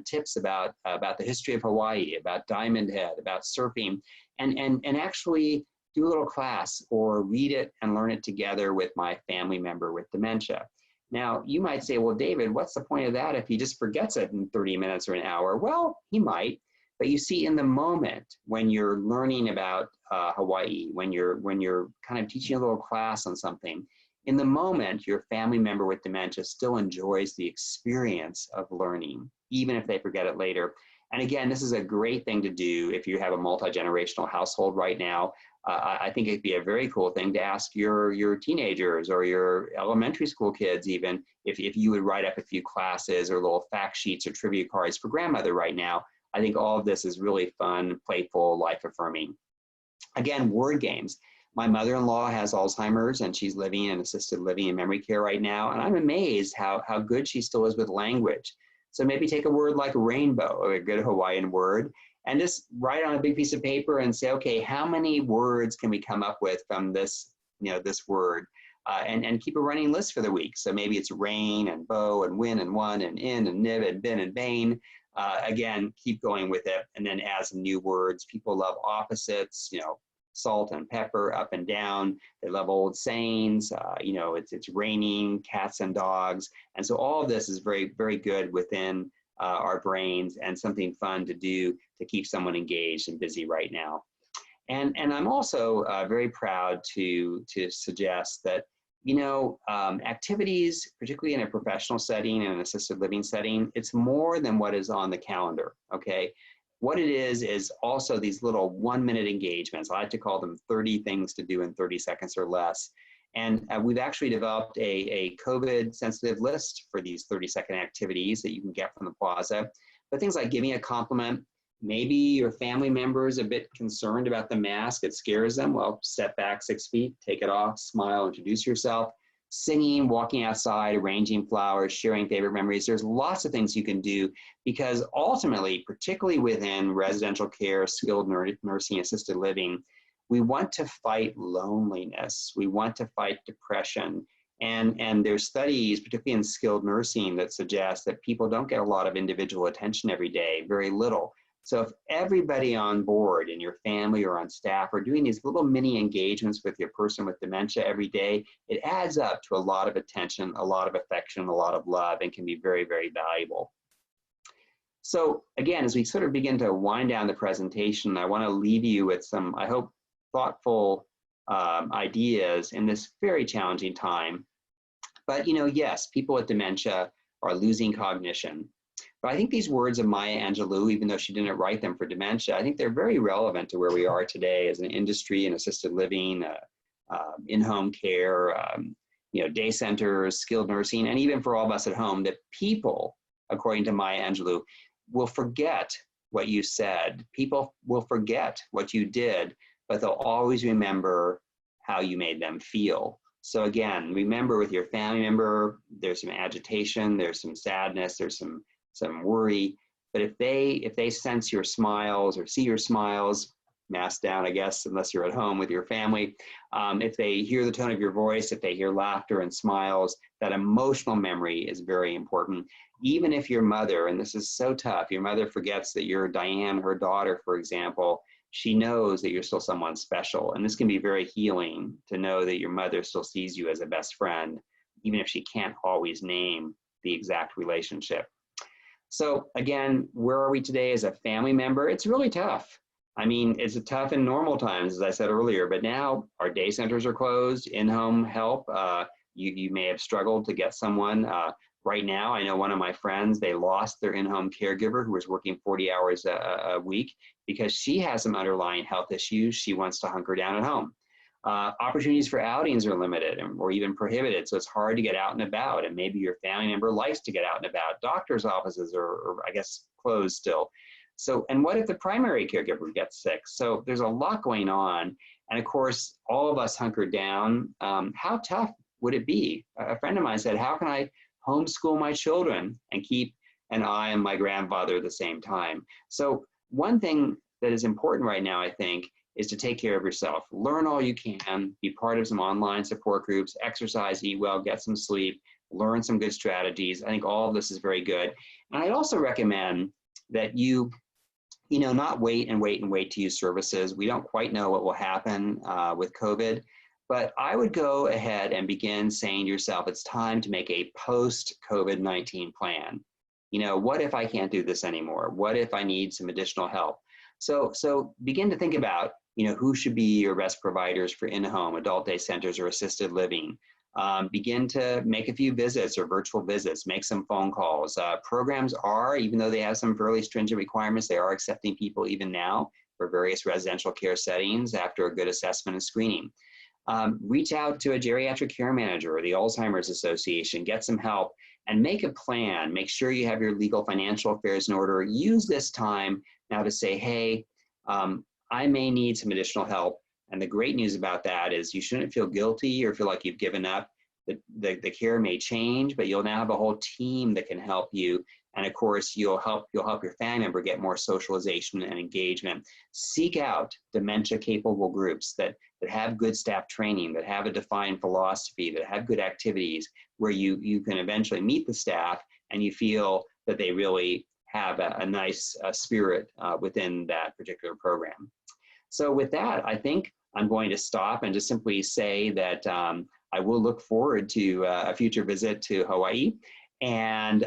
tips about the history of Hawaii, about Diamond Head, about surfing, and actually do a little class or read it and learn it together with my family member with dementia. Now, you might say, well, David, what's the point of that if he just forgets it in 30 minutes or an hour? Well, he might, but you see, in the moment when you're learning about Hawaii, when you're kind of teaching a little class on something, in the moment, your family member with dementia still enjoys the experience of learning, even if they forget it later. And again, this is a great thing to do if you have a multi-generational household right now. I think it'd be a very cool thing to ask your teenagers or your elementary school kids, even if you would write up a few classes or little fact sheets or trivia cards for grandmother right now. I think all of this is really fun, playful, life-affirming. Again, word games. My mother-in-law has Alzheimer's, and she's living in assisted living and memory care right now. And I'm amazed how good she still is with language. So maybe take a word like rainbow, or a good Hawaiian word, and just write on a big piece of paper and say, okay, how many words can we come up with from this, this word? And keep a running list for the week. So maybe it's rain and bow and win and one and in and nib and bin and bane. Again, keep going with it, and then add some new words. People love opposites, salt and pepper, up and down. They love old sayings. It's raining, cats and dogs. And so all of this is very, very good within our brains, and something fun to do to keep someone engaged and busy right now. And I'm also very proud to suggest that, activities, particularly in a professional setting and an assisted living setting, it's more than what is on the calendar, okay? What it is also these little 1-minute engagements. I like to call them 30 things to do in 30 seconds or less. And we've actually developed a COVID-sensitive list for these 30-second activities that you can get from the Plaza. But things like giving a compliment, maybe your family member is a bit concerned about the mask, it scares them. Well, step back 6 feet, take it off, smile, introduce yourself. Singing, walking outside, arranging flowers, sharing favorite memories. There's lots of things you can do, because ultimately, particularly within residential care, skilled nursing, assisted living, we want to fight loneliness. We want to fight depression. And there's studies, particularly in skilled nursing, that suggest that people don't get a lot of individual attention every day, very little. So if everybody on board in your family or on staff are doing these little mini engagements with your person with dementia every day, it adds up to a lot of attention, a lot of affection, a lot of love, and can be very, very valuable. So again, as we sort of begin to wind down the presentation, I want to leave you with some, I hope, thoughtful ideas in this very challenging time. But yes, people with dementia are losing cognition. But I think these words of Maya Angelou, even though she didn't write them for dementia, I think they're very relevant to where we are today as an industry in assisted living, in-home care, day centers, skilled nursing, and even for all of us at home, that people, according to Maya Angelou, will forget what you said. People will forget what you did, but they'll always remember how you made them feel. So again, remember with your family member, there's some agitation, there's some sadness, there's some worry, but if they sense your smiles or see your smiles, mask down, I guess, unless you're at home with your family. If they hear the tone of your voice, if they hear laughter and smiles, that emotional memory is very important. Even if your mother, and this is so tough, your mother forgets that you're Diane, her daughter, for example, she knows that you're still someone special. And this can be very healing to know that your mother still sees you as a best friend, even if she can't always name the exact relationship. So again, where are we today as a family member? It's really tough. I mean, it's tough in normal times, as I said earlier, but now our day centers are closed, in-home help. You may have struggled to get someone. Right now, I know one of my friends, they lost their in-home caregiver who was working 40 hours a week because she has some underlying health issues. She wants to hunker down at home. Opportunities for outings are limited or even prohibited, so it's hard to get out and about, and maybe your family member likes to get out and about. Doctor's offices are I guess, closed still. So, and what if the primary caregiver gets sick? So there's a lot going on, and of course, all of us hunkered down. How tough would it be? A friend of mine said, how can I homeschool my children and keep an eye on my grandfather at the same time? So one thing that is important right now, I think, is to take care of yourself. Learn all you can, be part of some online support groups, exercise, eat well, get some sleep, learn some good strategies. I think all of this is very good. And I'd also recommend that you not wait to use services. We don't quite know what will happen with COVID, but I would go ahead and begin saying to yourself, it's time to make a post-COVID-19 plan. What if I can't do this anymore? What if I need some additional help? So begin to think about, who should be your best providers for in-home, adult day centers, or assisted living. Begin to make a few visits or virtual visits, make some phone calls. Programs are, even though they have some fairly stringent requirements, they are accepting people even now for various residential care settings after a good assessment and screening. Reach out to a geriatric care manager or the Alzheimer's Association, get some help, and make a plan. Make sure you have your legal financial affairs in order. Use this time now to say, hey, I may need some additional help. And the great news about that is you shouldn't feel guilty or feel like you've given up. The care may change, but you'll now have a whole team that can help you. And of course, you'll help your family member get more socialization and engagement. Seek out dementia-capable groups that have good staff training, that have a defined philosophy, that have good activities, where you can eventually meet the staff and you feel that they really have a nice spirit within that particular program. So with that, I think I'm going to stop and just simply say that I will look forward to a future visit to Hawaii. And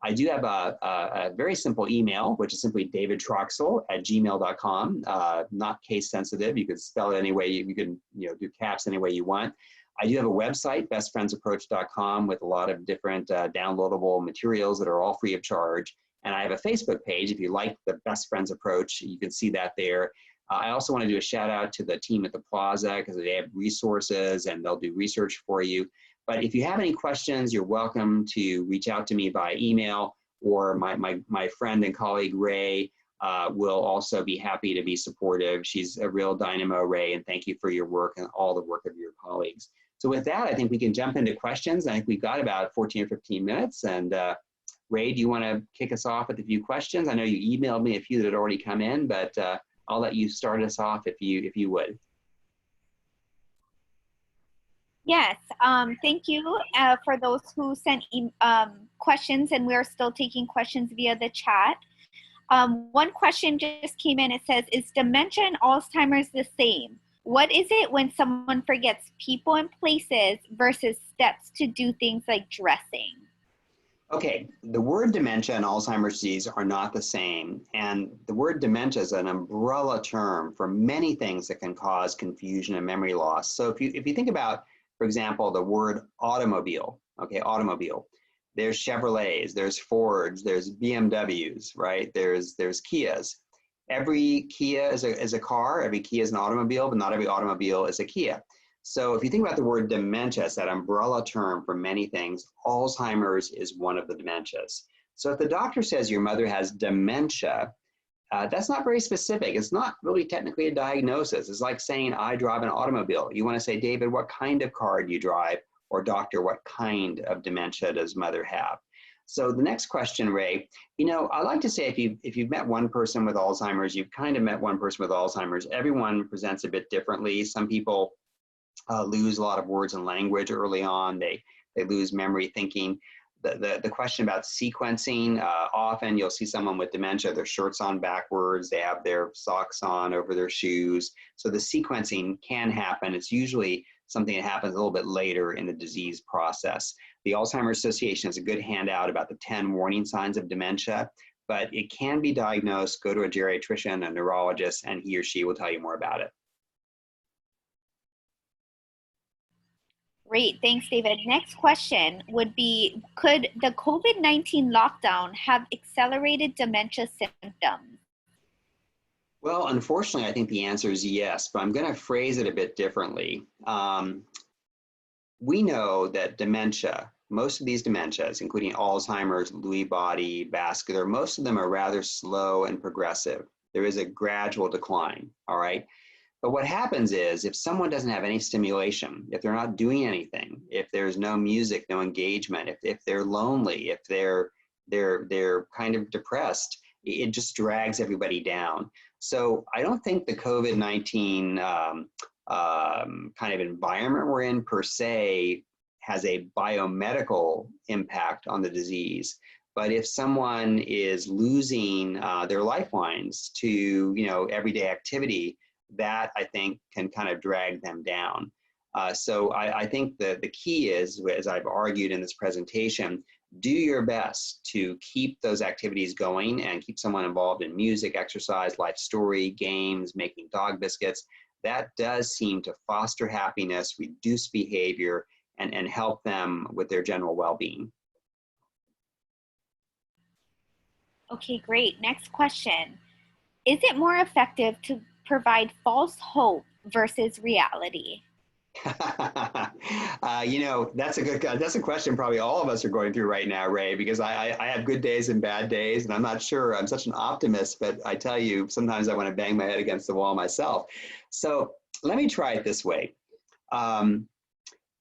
I do have a very simple email, which is simply davidtroxel@gmail.com, not case sensitive. You can spell it any way, you can do caps any way you want. I do have a website, bestfriendsapproach.com, with a lot of different downloadable materials that are all free of charge. And I have a Facebook page. If you like the Best Friends Approach, you can see that there. I also want to do a shout out to the team at the Plaza because they have resources and they'll do research for you. But if you have any questions, you're welcome to reach out to me by email, or my friend and colleague Ray will also be happy to be supportive. She's a real dynamo, Ray, and thank you for your work and all the work of your colleagues. So with that, I think we can jump into questions. I think we've got about 14 or 15 minutes. And Ray, do you want to kick us off with a few questions? I know you emailed me a few that had already come in, but I'll let you start us off if you would. Yes, thank you for those who sent questions, and we're still taking questions via the chat. One question just came in. It says, is dementia and Alzheimer's the same? What is it when someone forgets people and places versus steps to do things like dressing? Okay, the word dementia and Alzheimer's disease are not the same. And the word dementia is an umbrella term for many things that can cause confusion and memory loss. So if you think about, for example, the word automobile, okay, automobile, there's Chevrolets, there's Fords, there's BMWs, right? There's Kias. Every Kia is a car, every Kia is an automobile, but not every automobile is a Kia. So if you think about the word dementia, it's that umbrella term for many things. Alzheimer's is one of the dementias. So if the doctor says your mother has dementia, that's not very specific. It's not really technically a diagnosis. It's like saying, I drive an automobile. You want to say, David, what kind of car do you drive? Or doctor, what kind of dementia does mother have? So the next question, Ray, I like to say if you've met one person with Alzheimer's, you've kind of met one person with Alzheimer's. Everyone presents a bit differently. Some people lose a lot of words and language early on. They lose memory, thinking. The question about sequencing, often you'll see someone with dementia, their shirts on backwards, they have their socks on over their shoes. So the sequencing can happen. It's usually something that happens a little bit later in the disease process. The Alzheimer's Association has a good handout about the 10 warning signs of dementia, but it can be diagnosed. Go to a geriatrician, a neurologist, and he or she will tell you more about it. Great, thanks, David. Next question would be, could the COVID-19 lockdown have accelerated dementia symptoms? Well, unfortunately, I think the answer is yes, but I'm going to phrase it a bit differently. We know that dementia, most of these dementias, including Alzheimer's, Lewy body, vascular, most of them are rather slow and progressive. There is a gradual decline, all right? But what happens is if someone doesn't have any stimulation, if they're not doing anything, if there's no music, no engagement, if they're lonely, if they're kind of depressed, it just drags everybody down. So I don't think the COVID-19 kind of environment we're in per se has a biomedical impact on the disease. But if someone is losing their lifelines to everyday activity, that I think can kind of drag them down. So I think the key is, as I've argued in this presentation, do your best to keep those activities going and keep someone involved in music, exercise, life story, games, making dog biscuits. That does seem to foster happiness, reduce behavior, and help them with their general well-being. Okay, great. Next question. Is it more effective to provide false hope versus reality? That's a question probably all of us are going through right now, Ray, because I have good days and bad days, and I'm not sure. I'm such an optimist, but I tell you, sometimes I want to bang my head against the wall myself. So let me try it this way.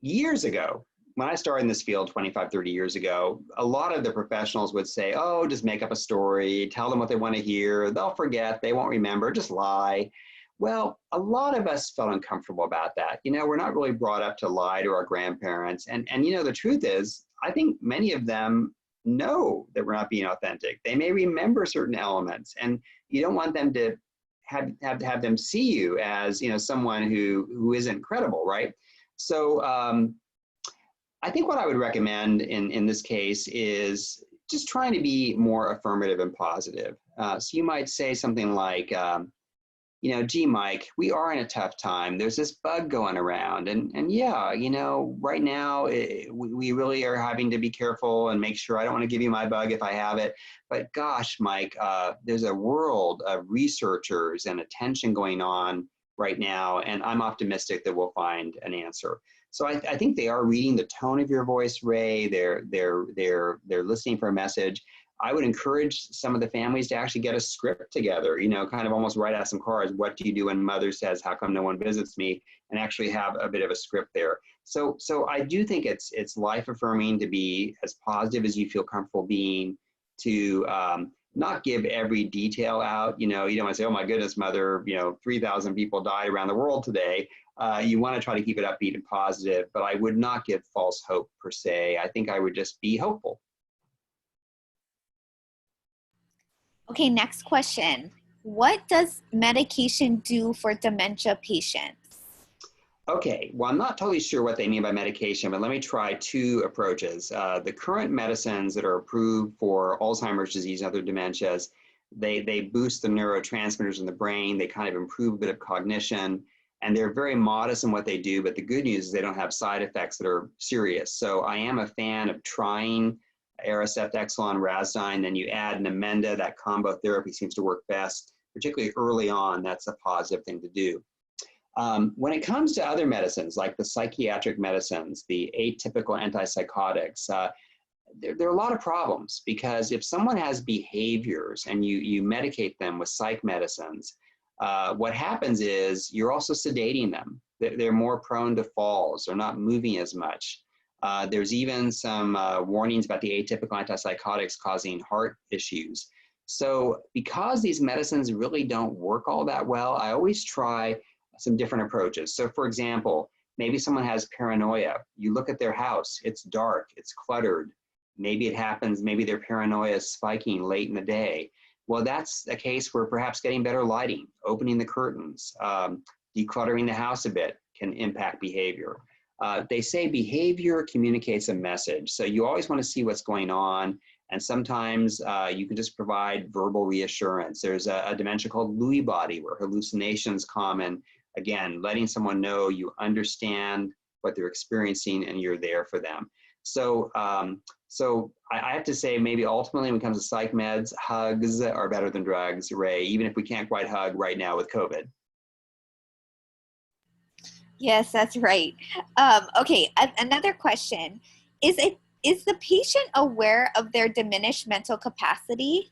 Years ago, when I started in this field 25, 30 years ago, a lot of the professionals would say, oh, just make up a story, tell them what they want to hear, they'll forget, they won't remember, just lie. Well, a lot of us felt uncomfortable about that. We're not really brought up to lie to our grandparents. And the truth is, I think many of them know that we're not being authentic. They may remember certain elements, and you don't want them to have them see you as, someone who isn't credible, right? So I think what I would recommend in this case is just trying to be more affirmative and positive. So you might say something like, gee, Mike, we are in a tough time. There's this bug going around. And yeah, right now we really are having to be careful and make sure I don't want to give you my bug if I have it. But gosh, Mike, there's a world of researchers and attention going on right now. And I'm optimistic that we'll find an answer. So I think they are reading the tone of your voice, Ray. They're listening for a message. I would encourage some of the families to actually get a script together, kind of almost write out some cards. What do you do when mother says, how come no one visits me? And actually have a bit of a script there. So I do think it's life affirming to be as positive as you feel comfortable being, to not give every detail out. You don't want to say, oh my goodness, mother, 3,000 people died around the world today. You want to try to keep it upbeat and positive, but I would not give false hope per se. I think I would just be hopeful. Okay, next question. What does medication do for dementia patients? Okay, well, I'm not totally sure what they mean by medication, but let me try two approaches. The current medicines that are approved for Alzheimer's disease and other dementias, they boost the neurotransmitters in the brain, they kind of improve a bit of cognition, and they're very modest in what they do, but the good news is they don't have side effects that are serious. So I am a fan of trying Aricept, Exelon, Razdyne, then you add Namenda. That combo therapy seems to work best, particularly early on. That's a positive thing to do. When it comes to other medicines, like the psychiatric medicines, the atypical antipsychotics, there are a lot of problems, because if someone has behaviors and you medicate them with psych medicines, what happens is you're also sedating them. They're more prone to falls. They're not moving as much. There's even some warnings about the atypical antipsychotics causing heart issues. So because these medicines really don't work all that well, I always try some different approaches. So for example, maybe someone has paranoia. You look at their house, it's dark, it's cluttered. Maybe it happens, maybe their paranoia is spiking late in the day. Well, that's a case where perhaps getting better lighting, opening the curtains, decluttering the house a bit can impact behavior. They say behavior communicates a message. So you always want to see what's going on. And sometimes you can just provide verbal reassurance. There's a dementia called Lewy body where hallucinations common. Again, letting someone know you understand what they're experiencing and you're there for them. So, I have to say maybe ultimately when it comes to psych meds, hugs are better than drugs, Ray, even if we can't quite hug right now with COVID. Yes, that's right. Okay, another question. Is the patient aware of their diminished mental capacity?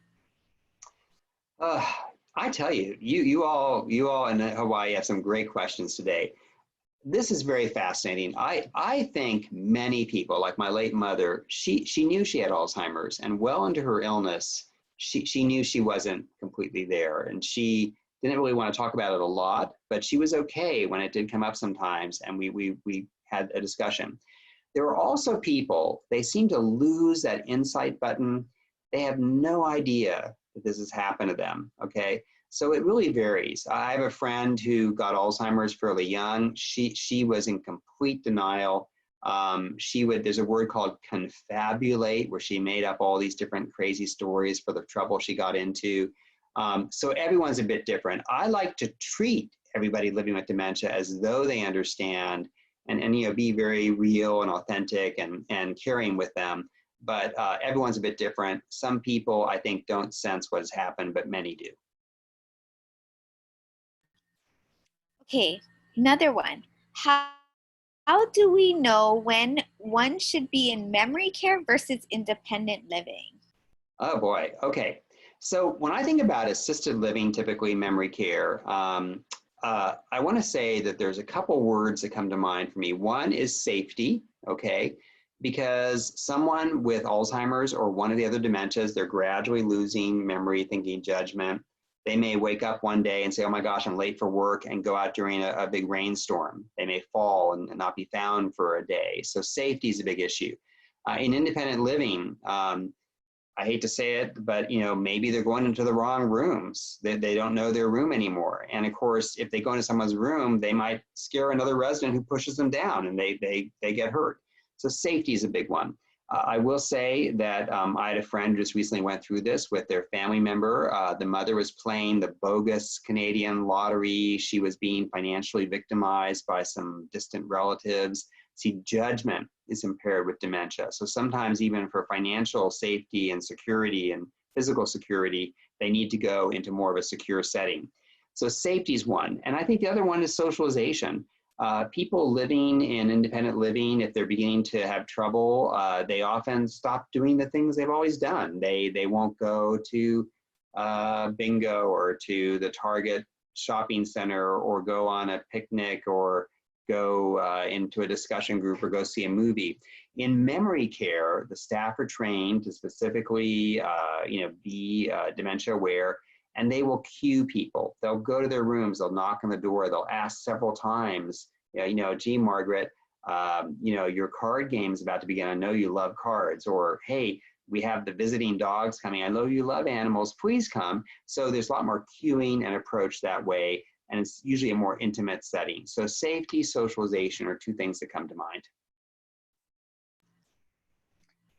I tell you, you all in Hawaii have some great questions today. This is very fascinating. I think many people, like my late mother, she knew she had Alzheimer's, and well into her illness, she knew she wasn't completely there, and she didn't really want to talk about it a lot, but she was okay when it did come up sometimes, and we had a discussion. There are also people, they seem to lose that insight button. They have no idea that this has happened to them, okay? So it really varies. I have a friend who got Alzheimer's fairly young. She was in complete denial. There's a word called confabulate, where she made up all these different crazy stories for the trouble she got into. So everyone's a bit different. I like to treat everybody living with dementia as though they understand and you know, be very real and authentic and caring with them. But everyone's a bit different. Some people, I think, don't sense what has happened, but many do. Okay, another one. How do we know when one should be in memory care versus independent living? Oh boy, okay. So when I think about assisted living, typically memory care, I want to say that there's a couple words that come to mind for me. One is safety, okay? Because someone with Alzheimer's or one of the other dementias, they're gradually losing memory, thinking, judgment. They may wake up one day and say, oh my gosh, I'm late for work, and go out during a big rainstorm. They may fall and not be found for a day. So safety is a big issue. In independent living, I hate to say it, but you know, maybe they're going into the wrong rooms. They don't know their room anymore. And of course, if they go into someone's room, they might scare another resident who pushes them down and they get hurt. So safety is a big one. I will say that I had a friend who just recently went through this with their family member. The mother was playing the bogus Canadian lottery. She was being financially victimized by some distant relatives. See, judgment is impaired with dementia. So sometimes even for financial safety and security and physical security, they need to go into more of a secure setting. So safety is one. And I think the other one is socialization. People living in independent living, if they're beginning to have trouble, they often stop doing the things they've always done. They won't go to bingo or to the Target shopping center or go on a picnic or go into a discussion group or go see a movie. In memory care, the staff are trained to specifically be dementia aware, and they will cue people. They'll go to their rooms, they'll knock on the door, they'll ask several times, gee, Margaret, your card game is about to begin. I know you love cards. Or, hey, we have the visiting dogs coming. I know you love animals. Please come. So there's a lot more cueing and approach that way. And it's usually a more intimate setting. So safety, socialization are two things that come to mind.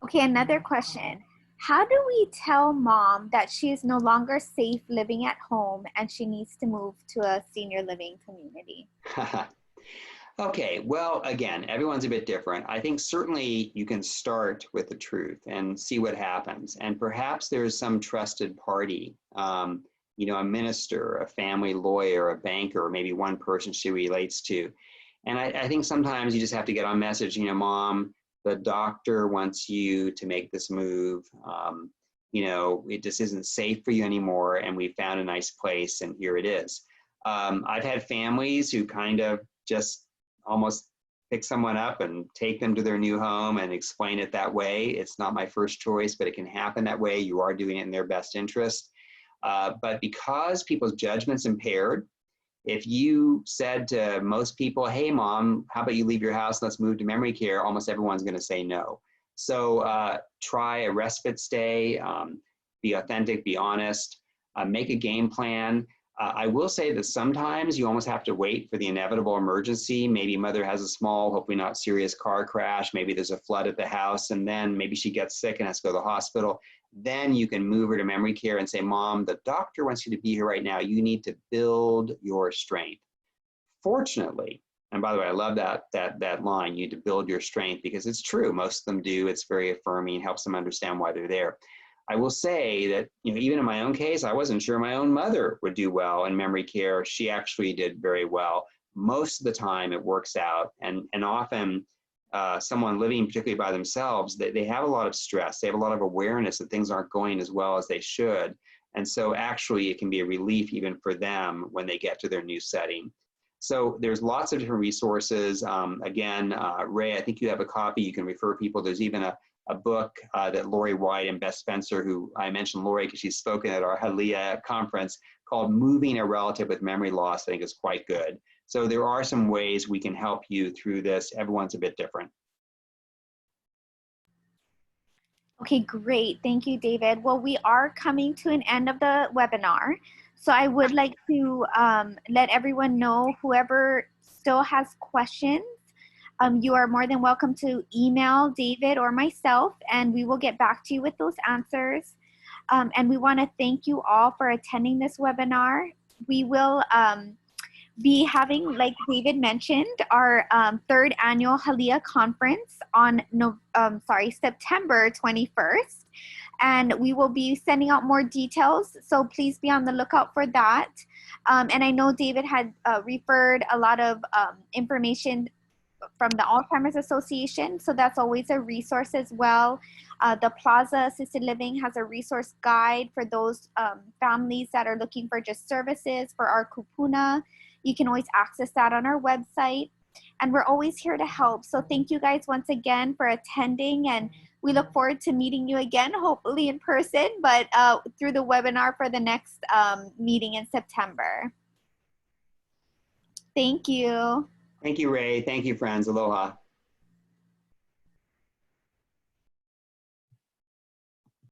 Okay, another question. How do we tell mom that she is no longer safe living at home and she needs to move to a senior living community? Okay, well, again, everyone's a bit different. I think certainly you can start with the truth and see what happens. And perhaps there's some trusted party, a minister, a family lawyer, a banker, or maybe one person she relates to. And I think sometimes you just have to get on message, Mom, the doctor wants you to make this move. It just isn't safe for you anymore, and we found a nice place, and here it is. I've had families who kind of just almost pick someone up and take them to their new home and explain it that way. It's not my first choice, but it can happen that way. You are doing it in their best interest. But because people's judgment's impaired, if you said to most people, hey, mom, how about you leave your house? Let's move to memory care, almost everyone's going to say no. So try a respite stay, be authentic, be honest, make a game plan. I will say that sometimes you almost have to wait for the inevitable emergency. Maybe mother has a small, hopefully not serious car crash. Maybe there's a flood at the house, and then maybe she gets sick and has to go to the hospital. Then you can move her to memory care and say, mom, the doctor wants you to be here right now. You need to build your strength. Fortunately, and by the way, I love that line, you need to build your strength, because it's true. Most of them do. It's very affirming, helps them understand why they're there. I will say that, even in my own case, I wasn't sure my own mother would do well in memory care. She actually did very well. Most of the time it works out. And often someone living particularly by themselves, they have a lot of stress. They have a lot of awareness that things aren't going as well as they should. And so actually it can be a relief even for them when they get to their new setting. So there's lots of different resources. Again, Ray, I think you have a copy. You can refer people. There's even a book that Lori White and Beth Spencer, who I mentioned Lori because she's spoken at our Hali'a conference, called Moving a Relative with Memory Loss, I think is quite good. So there are some ways we can help you through this. Everyone's a bit different. Okay, great. Thank you, David. Well, we are coming to an end of the webinar. So I would like to let everyone know, whoever still has questions, you are more than welcome to email David or myself, and we will get back to you with those answers. And we want to thank you all for attending this webinar. We will be having, like David mentioned, our third annual Hali'a conference on September 21st. And we will be sending out more details, so please be on the lookout for that. And I know David had referred a lot of information from the Alzheimer's Association, so that's always a resource as well. The Plaza Assisted Living has a resource guide for those families that are looking for just services for our kupuna. You can always access that on our website, and we're always here to help. So thank you guys once again for attending, and we look forward to meeting you again, hopefully in person, but through the webinar for the next meeting in September. Thank you. Thank you, Ray. Thank you, friends. Aloha.